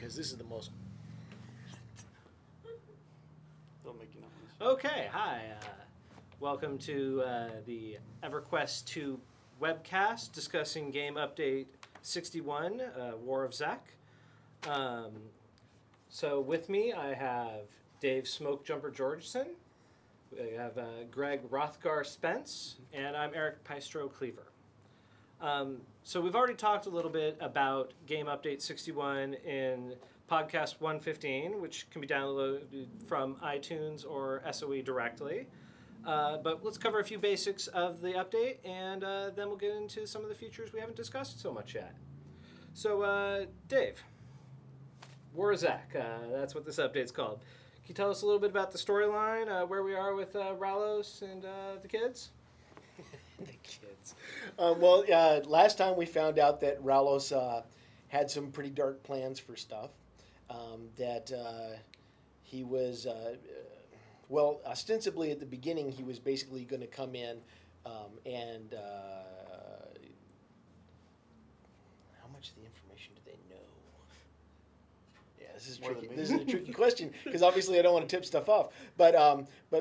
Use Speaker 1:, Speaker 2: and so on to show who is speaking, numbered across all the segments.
Speaker 1: because this is the most.
Speaker 2: They'll make you know.
Speaker 1: Okay, hi. Welcome to the EverQuest 2 webcast discussing game update 61, War of Zek. So with me I have Dave Smokejumper Georgeson, we have Greg Rothgar Spence, and I'm Eric Piestro Cleaver. So we've already talked a little bit about game update 61 in podcast 115, which can be downloaded from iTunes or SOE directly. But let's cover a few basics of the update, and then we'll get into some of the features we haven't discussed so much yet. So, Dave, War of Zek, that's what this update's called. Can you tell us a little bit about the storyline, where we are with Ralos and the kids?
Speaker 3: The kids. Last time we found out that Ralos had some pretty dark plans for stuff. That he was, ostensibly at the beginning, he was basically going to come in and how much of the information do they know? Yeah, this is tricky. This is a tricky question because obviously I don't want to tip stuff off. But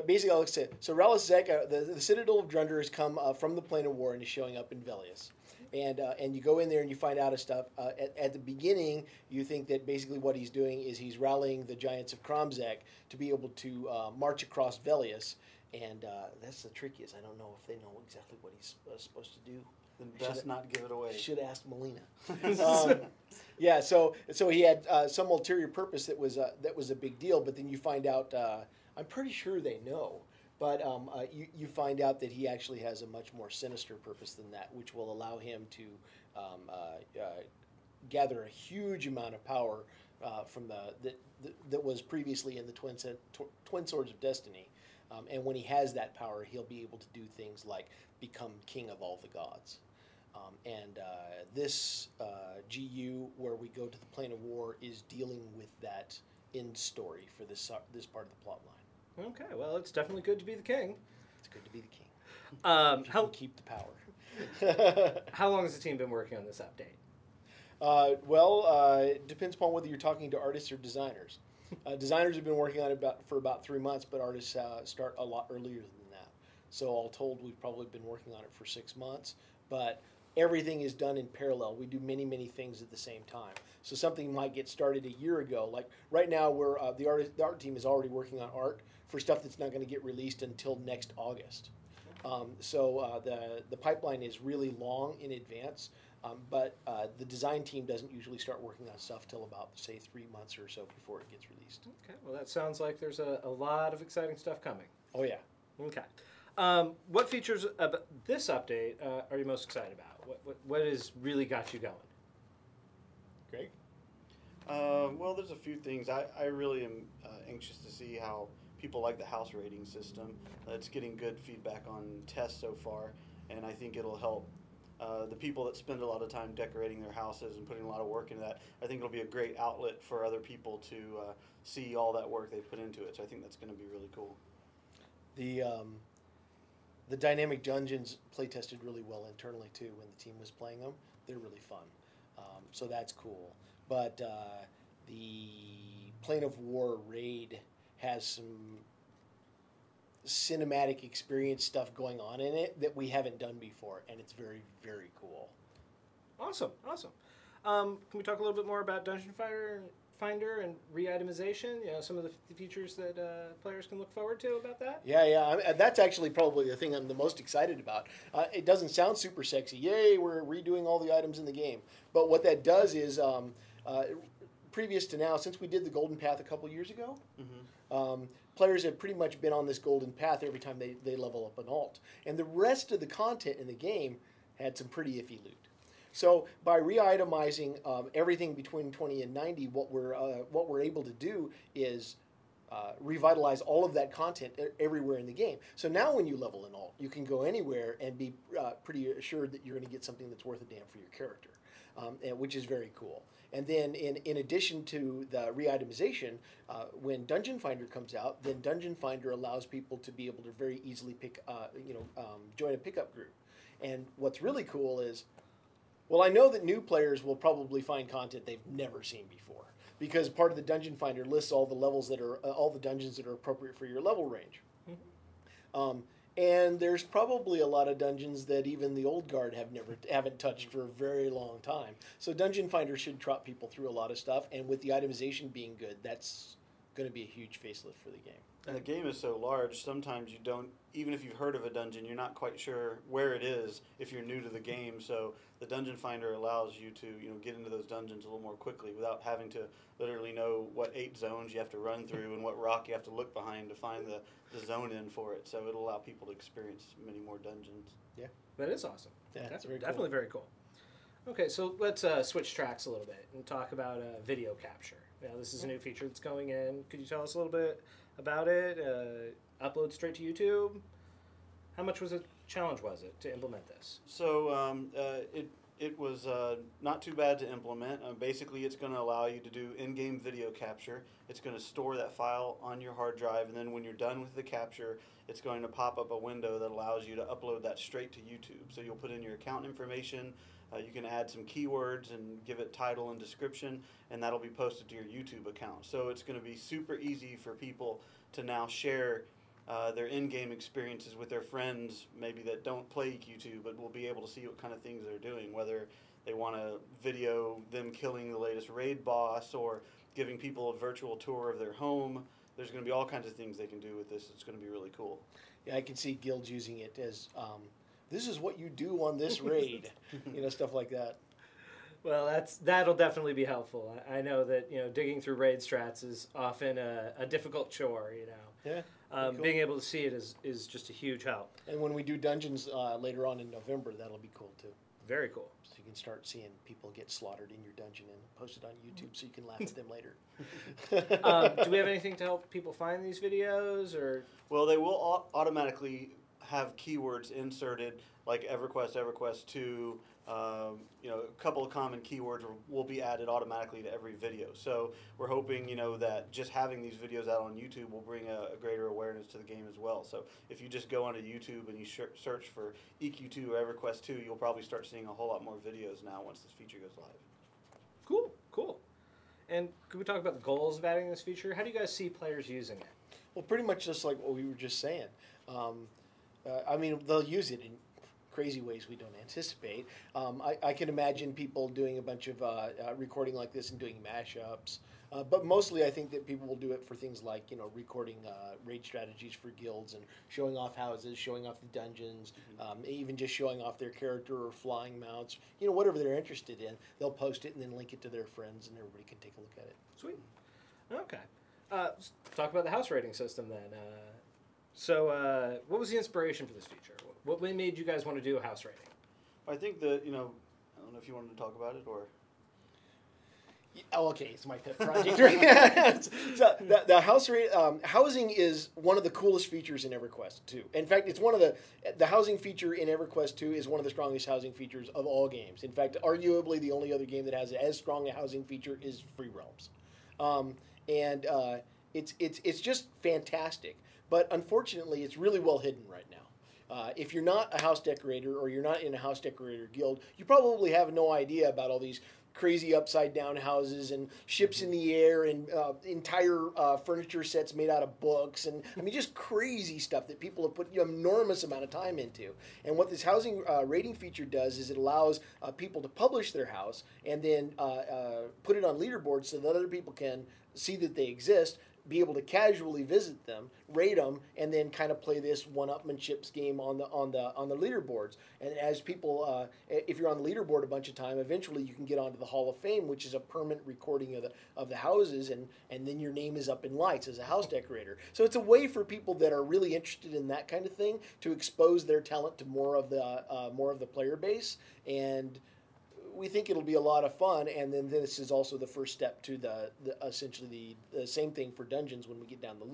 Speaker 3: basically, I'll say so. Ralos Zek, the Citadel of Drunder has come from the Plane of War and is showing up in Velius. And you go in there and you find out stuff. At the beginning, you think that basically what he's doing is he's rallying the giants of Kromzek to be able to march across Velius. And that's the trickiest. I don't know if they know exactly what he's supposed to do.
Speaker 2: Then best not give it away.
Speaker 3: Should have asked Melina. So he had some ulterior purpose that was a big deal. But then you find out, I'm pretty sure they know. But you find out that he actually has a much more sinister purpose than that, which will allow him to gather a huge amount of power from that was previously in the Twin Swords of Destiny. And when he has that power, he'll be able to do things like become king of all the gods. This GU, where we go to the Plane of War, is dealing with that end story for this part of the plot line.
Speaker 1: Okay, well, it's definitely good to be the king.
Speaker 3: It's good to be the king.
Speaker 1: How
Speaker 3: keep the power.
Speaker 1: How long has the team been working on this update?
Speaker 3: It depends upon whether you're talking to artists or designers. Designers have been working on it for about 3 months, but artists start a lot earlier than that. So all told, we've probably been working on it for 6 months, but everything is done in parallel. We do many, many things at the same time. So something might get started a year ago. Like right now, the art team is already working on art for stuff that's not going to get released until next August. The pipeline is really long in advance, but the design team doesn't usually start working on stuff till about, say, 3 months or so before it gets released.
Speaker 1: Okay, well, that sounds like there's a lot of exciting stuff coming.
Speaker 3: Oh, yeah.
Speaker 1: Okay. What features of this update are you most excited about? What has really got you going?
Speaker 3: Greg?
Speaker 2: Well, there's a few things. I really am anxious to see how people like the house rating system. It's getting good feedback on tests so far, and I think it'll help the people that spend a lot of time decorating their houses and putting a lot of work into that. I think it'll be a great outlet for other people to see all that work they've put into it, so I think that's going to be really cool.
Speaker 3: The dynamic dungeons play tested really well internally too when the team was playing them. They're really fun, so that's cool. But the Plane of War raid has some cinematic experience stuff going on in it that we haven't done before, and it's very, very cool.
Speaker 1: Awesome. Can we talk a little bit more about Dungeon Finder and re-itemization? You know, some of the features that players can look forward to about that?
Speaker 3: Yeah. That's actually probably the thing I'm the most excited about. It doesn't sound super sexy. Yay, we're redoing all the items in the game. But what that does is, previous to now, since we did the Golden Path a couple years ago, players have pretty much been on this golden path every time they level up an alt. And the rest of the content in the game had some pretty iffy loot. So by re-itemizing everything between 20 and 90, what we're able to do is revitalize all of that content everywhere in the game. So now when you level an alt, you can go anywhere and be pretty assured that you're going to get something that's worth a damn for your character, which is very cool. And then in addition to the re-itemization, when Dungeon Finder comes out, then Dungeon Finder allows people to be able to very easily join a pickup group. And what's really cool is, well, I know that new players will probably find content they've never seen before. because part of the Dungeon Finder lists all the levels that are all the dungeons that are appropriate for your level range. And there's probably a lot of dungeons that even the old guard haven't touched for a very long time. So Dungeon Finder should trot people through a lot of stuff, and with the itemization being good, that's going to be a huge facelift for the game.
Speaker 2: And the game is so large, sometimes you don't, even if you've heard of a dungeon, you're not quite sure where it is if you're new to the game. So the Dungeon Finder allows you to, get into those dungeons a little more quickly without having to literally know what 8 zones you have to run through and what rock you have to look behind to find the zone in for it. So it'll allow people to experience many more dungeons.
Speaker 3: Yeah.
Speaker 1: That is awesome.
Speaker 3: Yeah,
Speaker 1: That's
Speaker 3: very
Speaker 1: definitely
Speaker 3: cool.
Speaker 1: very cool. Okay, so let's switch tracks a little bit and talk about video capture. Now, this is a new feature that's going in. Could you tell us a little bit about it? Upload straight to YouTube? How much was a challenge was it to implement this?
Speaker 2: So it was not too bad to implement. Basically, it's going to allow you to do in-game video capture. It's going to store that file on your hard drive, and then when you're done with the capture, it's going to pop up a window that allows you to upload that straight to YouTube. So you'll put in your account information. You can add some keywords and give it title and description, and that'll be posted to your YouTube account. So it's going to be super easy for people to now share their in-game experiences with their friends, maybe that don't play EQII, but will be able to see what kind of things they're doing, whether they want to video them killing the latest raid boss or giving people a virtual tour of their home. There's going to be all kinds of things they can do with this. It's going to be really cool.
Speaker 3: Yeah, I can see guilds using it as, this is what you do on this raid, stuff like that.
Speaker 1: Well, that'll definitely be helpful. I know that digging through raid strats is often a difficult chore.
Speaker 3: Yeah. Cool.
Speaker 1: Being able to see it is just a huge help.
Speaker 3: And when we do dungeons later on in November, that'll be cool too.
Speaker 1: Very cool.
Speaker 3: So you can start seeing people get slaughtered in your dungeon and post it on YouTube, so you can laugh at them later.
Speaker 1: Do we have anything to help people find these videos, or?
Speaker 2: Well, they will automatically have keywords inserted, like EverQuest, EverQuest 2. A couple of common keywords will be added automatically to every video. So we're hoping, that just having these videos out on YouTube will bring a greater awareness to the game as well. So if you just go onto YouTube and you search for EQII or EverQuest 2, you'll probably start seeing a whole lot more videos now once this feature goes live.
Speaker 1: Cool. And could we talk about the goals of adding this feature? How do you guys see players using it?
Speaker 3: Well, pretty much just like what we were just saying. They'll use it in crazy ways we don't anticipate. I can imagine people doing a bunch of recording like this and doing mashups. But mostly I think that people will do it for things like, recording raid strategies for guilds and showing off houses, showing off the dungeons, even just showing off their character or flying mounts, whatever they're interested in. They'll post it and then link it to their friends and everybody can take a look at it.
Speaker 1: Sweet. Okay. Let's talk about the house rating system then. So what was the inspiration for this feature? What made you guys want to do a house rating?
Speaker 2: I think that, I don't know if you wanted to talk about it or...
Speaker 3: Oh, okay, it's my pet project. Right? So the house housing is one of the coolest features in EverQuest 2. In fact, it's one of the housing feature in EverQuest 2 is one of the strongest housing features of all games. In fact, arguably the only other game that has as strong a housing feature is Free Realms, it's just fantastic. But unfortunately, it's really well hidden right now. If you're not a house decorator or you're not in a house decorator guild, you probably have no idea about all these crazy upside down houses and ships in the air and entire furniture sets made out of books and just crazy stuff that people have put an enormous amount of time into. And what this housing rating feature does is it allows people to publish their house and then put it on leaderboards so that other people can see that they exist, be able to casually visit them, rate them, and then kind of play this one-upmanship game on the leaderboards. And as people, if you're on the leaderboard a bunch of time, eventually you can get onto the Hall of Fame, which is a permanent recording of the houses, and then your name is up in lights as a house decorator. So it's a way for people that are really interested in that kind of thing to expose their talent to more of the player base, and we think it'll be a lot of fun. And then this is also the first step to essentially the same thing for dungeons when we get down the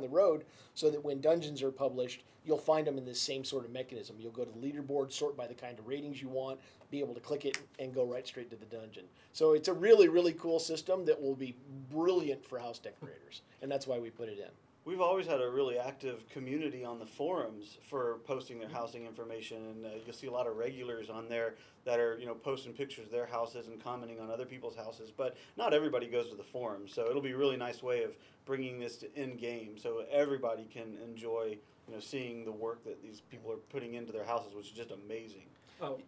Speaker 3: road, so that when dungeons are published, you'll find them in this same sort of mechanism. You'll go to the leaderboard, sort by the kind of ratings you want, be able to click it, and go right straight to the dungeon. So it's a really, really cool system that will be brilliant for house decorators, and that's why we put it in.
Speaker 2: We've always had a really active community on the forums for posting their housing information, and you'll see a lot of regulars on there that are, posting pictures of their houses and commenting on other people's houses. But not everybody goes to the forums, so it'll be a really nice way of bringing this to in-game, so everybody can enjoy, seeing the work that these people are putting into their houses, which is just amazing.
Speaker 3: Oh,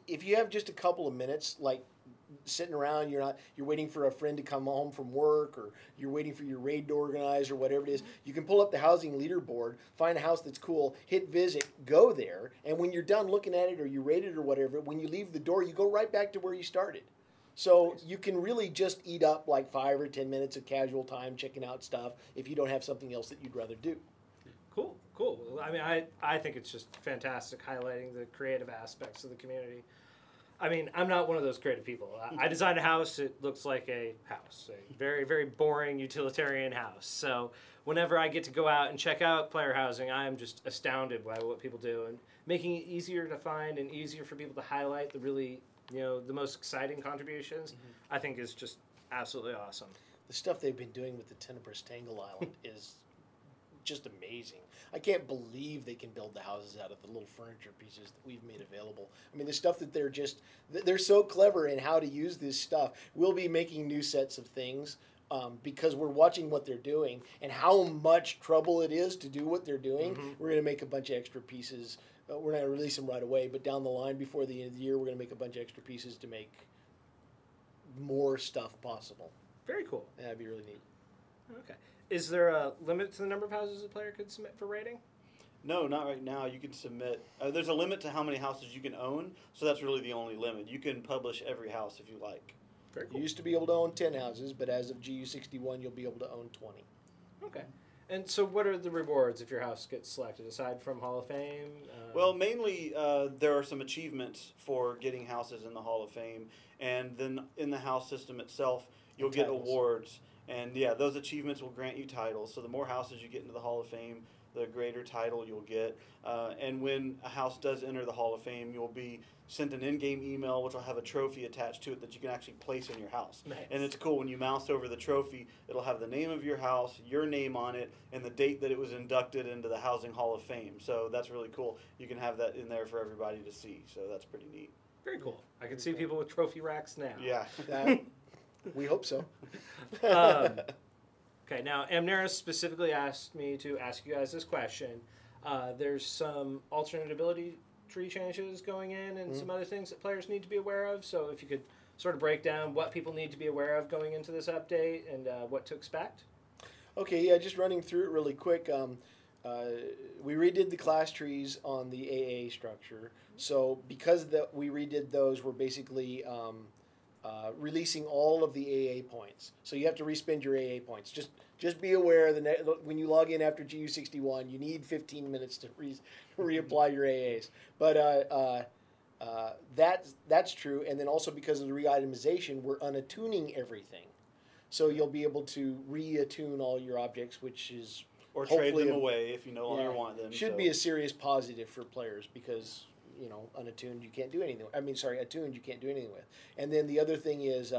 Speaker 3: if you have just a couple of minutes, like sitting around, you're waiting for a friend to come home from work, or you're waiting for your raid to organize, or whatever it is, you can pull up the housing leaderboard, find a house that's cool, hit visit, go there, and when you're done looking at it, or you rate it or whatever, when you leave the door, you go right back to where you started. So you can really just eat up like 5 or 10 minutes of casual time checking out stuff if you don't have something else that you'd rather do.
Speaker 1: Cool. I mean, I think it's just fantastic, highlighting the creative aspects of the community. I mean, I'm not one of those creative people. I designed a house. It looks like a house, a very, very boring utilitarian house. So whenever I get to go out and check out player housing, I am just astounded by what people do, and making it easier to find and easier for people to highlight the really, the most exciting contributions, I think is just absolutely awesome.
Speaker 3: The stuff they've been doing with the Tenebrous Tangle Island is just amazing. I can't believe they can build the houses out of the little furniture pieces that we've made available. I mean, the stuff that they're so clever in how to use this stuff. We'll be making new sets of things because we're watching what they're doing and how much trouble it is to do what they're doing. We're going to make a bunch of extra pieces. We're not going to release them right away, but down the line before the end of the year, we're going to make a bunch of extra pieces to make more stuff possible.
Speaker 1: Very cool.
Speaker 3: Yeah, that'd be really neat.
Speaker 1: Okay. Is there a limit to the number of houses a player could submit for rating?
Speaker 2: No, not right now. You can submit. There's a limit to how many houses you can own, so that's really the only limit. You can publish every house if you like.
Speaker 1: Very cool.
Speaker 3: You used to be able to own 10 houses, but as of GU61, you'll be able to own 20.
Speaker 1: Okay. And so what are the rewards if your house gets selected, aside from Hall of Fame?
Speaker 2: Well, mainly there are some achievements for getting houses in the Hall of Fame, and then in the house system itself, you'll get awards. And yeah, those achievements will grant you titles. So the more houses you get into the Hall of Fame, the greater title you'll get. And when a house does enter the Hall of Fame, you'll be sent an in-game email which will have a trophy attached to it that you can actually place in your house.
Speaker 1: Nice.
Speaker 2: And it's cool, when you mouse over the trophy, it'll have the name of your house, your name on it, and the date that it was inducted into the Housing Hall of Fame. So that's really cool. You can have that in there for everybody to see. So that's pretty neat.
Speaker 1: Very cool. I can see people with trophy racks now.
Speaker 2: Yeah.
Speaker 3: We hope so.
Speaker 1: Okay, now Amneris specifically asked me to ask you guys this question. There's some alternate ability tree changes going in and some other things that players need to be aware of. So if you could sort of break down what people need to be aware of going into this update and what to expect.
Speaker 3: Okay, yeah, just running through it really quick. We redid the class trees on the AA structure. So because we redid those, we're basically releasing all of the AA points. So you have to respend your AA points. Just be aware that when you log in after GU61, you need 15 minutes to reapply your AAs. But that's true. And then also because of the re-itemization, we're unattuning everything. So you'll be able to re-attune all your objects, which is
Speaker 2: or trade them away if you no longer want them.
Speaker 3: Should be a serious positive for players because unattuned you can't do anything. Attuned you can't do anything with. And then the other thing is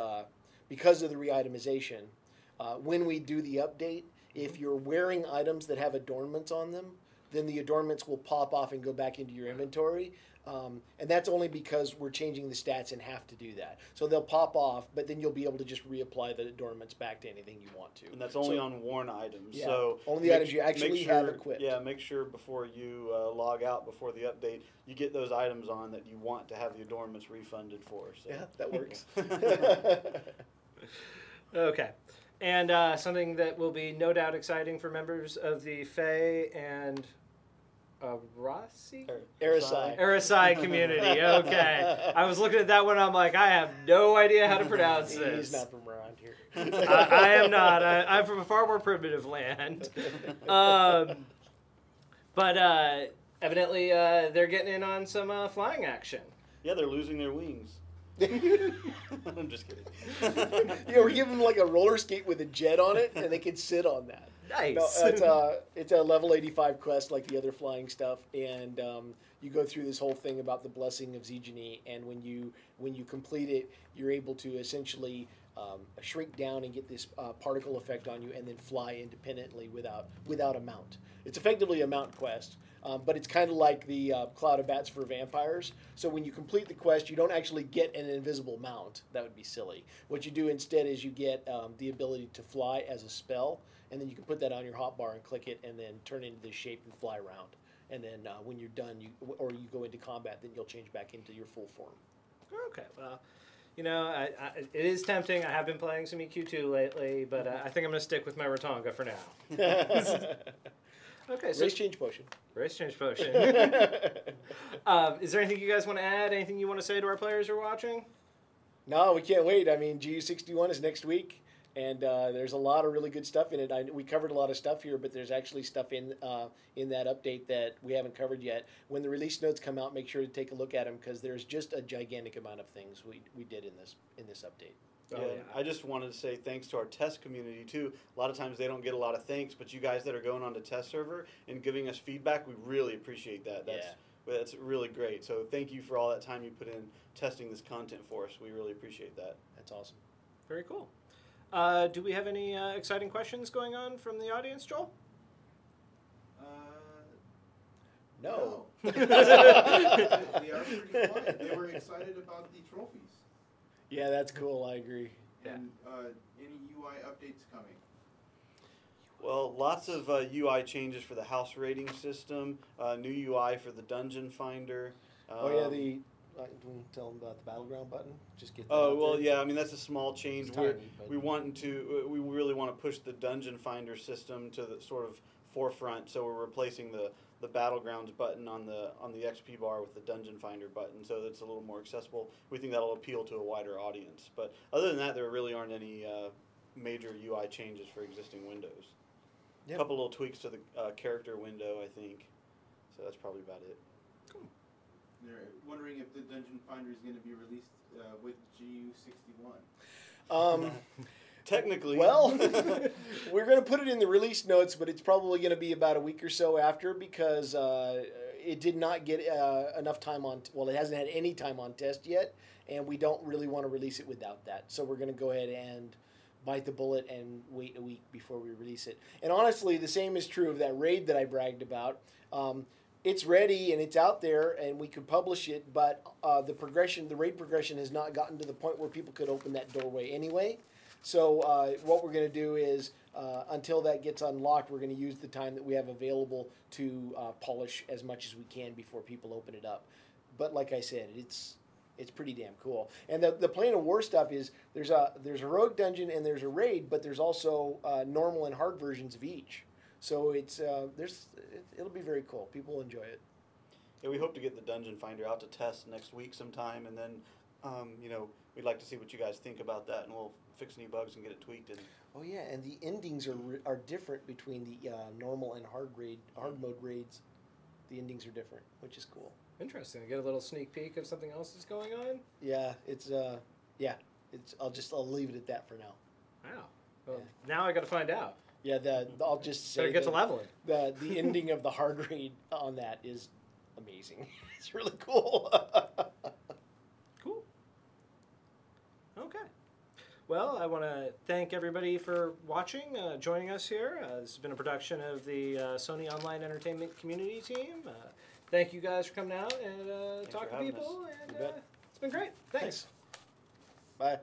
Speaker 3: because of the re-itemization, when we do the update, if you're wearing items that have adornments on them, then the adornments will pop off and go back into your inventory. And that's only because we're changing the stats and have to do that. So they'll pop off, but then you'll be able to just reapply the adornments back to anything you want to.
Speaker 2: And that's only on worn items.
Speaker 3: Yeah,
Speaker 2: so
Speaker 3: only the items you actually have equipped.
Speaker 2: Yeah, make sure before you log out before the update, you get those items on that you want to have the adornments refunded for. So.
Speaker 3: Yeah, that works.
Speaker 1: Okay. And something that will be no doubt exciting for members of the Fae and Eres community. Okay. I was looking at that one. I'm like, I have no idea how to pronounce this.
Speaker 3: He's not from around here.
Speaker 1: I am not. I'm from a far more primitive land. But evidently they're getting in on some flying action.
Speaker 2: Yeah, they're losing their wings. I'm just kidding.
Speaker 3: We're giving them like a roller skate with a jet on it, and they can sit on that.
Speaker 1: Nice.
Speaker 3: No, it's a level 85 quest like the other flying stuff, and you go through this whole thing about the blessing of Zigini, and when you complete it, you're able to essentially shrink down and get this particle effect on you, and then fly independently without a mount. It's effectively a mount quest, but it's kind of like the Cloud of Bats for vampires. So when you complete the quest, you don't actually get an invisible mount. That would be silly. What you do instead is you get the ability to fly as a spell, and then you can put that on your hotbar and click it, and then turn into this shape and fly around. And then when you're done, you go into combat, then you'll change back into your full form.
Speaker 1: Okay, well, you know, it is tempting. I have been playing some EQ2 lately, but I think I'm going to stick with my Rotanga for now. Okay, so
Speaker 3: Race change potion.
Speaker 1: Race change potion. Is there anything you guys want to add? Anything you want to say to our players who are watching?
Speaker 3: No, we can't wait. I mean, GU61 is next week, and there's a lot of really good stuff in it. We covered a lot of stuff here, but there's actually stuff in that update that we haven't covered yet. When the release notes come out, make sure to take a look at them, because there's just a gigantic amount of things we did in this update.
Speaker 2: Yeah, I just wanted to say thanks to our test community too. A lot of times they don't get a lot of thanks, but you guys that are going on to test server and giving us feedback, we really appreciate that. That's really great. So thank you for all that time you put in testing this content for us. We really appreciate that.
Speaker 3: That's awesome.
Speaker 1: Very cool. Do we have any exciting questions going on from the audience, Joel?
Speaker 3: No.
Speaker 4: They are pretty quiet. They were excited about the trophies.
Speaker 3: Yeah, that's cool. I agree.
Speaker 4: And any UI updates coming?
Speaker 2: Well, lots of UI changes for the house rating system, new UI for the dungeon finder.
Speaker 3: Tell them about the battleground button. Just get. That
Speaker 2: Oh
Speaker 3: out
Speaker 2: well,
Speaker 3: there.
Speaker 2: yeah. I mean that's a small change.
Speaker 3: It's tiny, but-
Speaker 2: We really want to push the dungeon finder system to the sort of forefront. So we're replacing the battlegrounds button on the XP bar with the dungeon finder button, so that's a little more accessible. We think that'll appeal to a wider audience. But other than that, there really aren't any major UI changes for existing windows.
Speaker 3: Yep.
Speaker 2: A couple little tweaks to the character window, I think. So that's probably about it.
Speaker 1: Cool.
Speaker 4: They're wondering if the dungeon finder is going to be released with GU61.
Speaker 2: Technically.
Speaker 3: Well, we're going to put it in the release notes, but it's probably going to be about a week or so after, because it did not get enough time on. Well, it hasn't had any time on test yet, and we don't really want to release it without that. So we're going to go ahead and bite the bullet and wait a week before we release it. And honestly, the same is true of that raid that I bragged about. It's ready and it's out there, and we could publish it, but the raid progression has not gotten to the point where people could open that doorway anyway. So what we're going to do is, until that gets unlocked, we're going to use the time that we have available to polish as much as we can before people open it up. But like I said, it's pretty damn cool. And the Plane of War stuff is there's a rogue dungeon and there's a raid, but there's also normal and hard versions of each. So it'll be very cool. People will enjoy it.
Speaker 2: Yeah, we hope to get the dungeon finder out to test next week sometime, and then we'd like to see what you guys think about that, and we'll fix any bugs and get it tweaked. And
Speaker 3: Oh yeah, and the endings are different between the normal and hard mode raids. The endings are different, which is cool.
Speaker 1: Interesting. Get a little sneak peek of something else that's going on.
Speaker 3: Yeah, I'll leave it at that for now.
Speaker 1: Wow. Well, now I got to find out.
Speaker 3: Yeah, I'll just say
Speaker 1: Better get to leveling.
Speaker 3: The ending of the hard raid on that is amazing. It's really cool.
Speaker 1: Cool. Okay. Well, I want to thank everybody for watching, joining us here. This has been a production of the Sony Online Entertainment Community Team. Thank you guys for coming out and talking to
Speaker 2: having
Speaker 1: people.
Speaker 2: us.
Speaker 1: And
Speaker 3: You bet.
Speaker 1: it's been great. Thanks.
Speaker 3: Bye.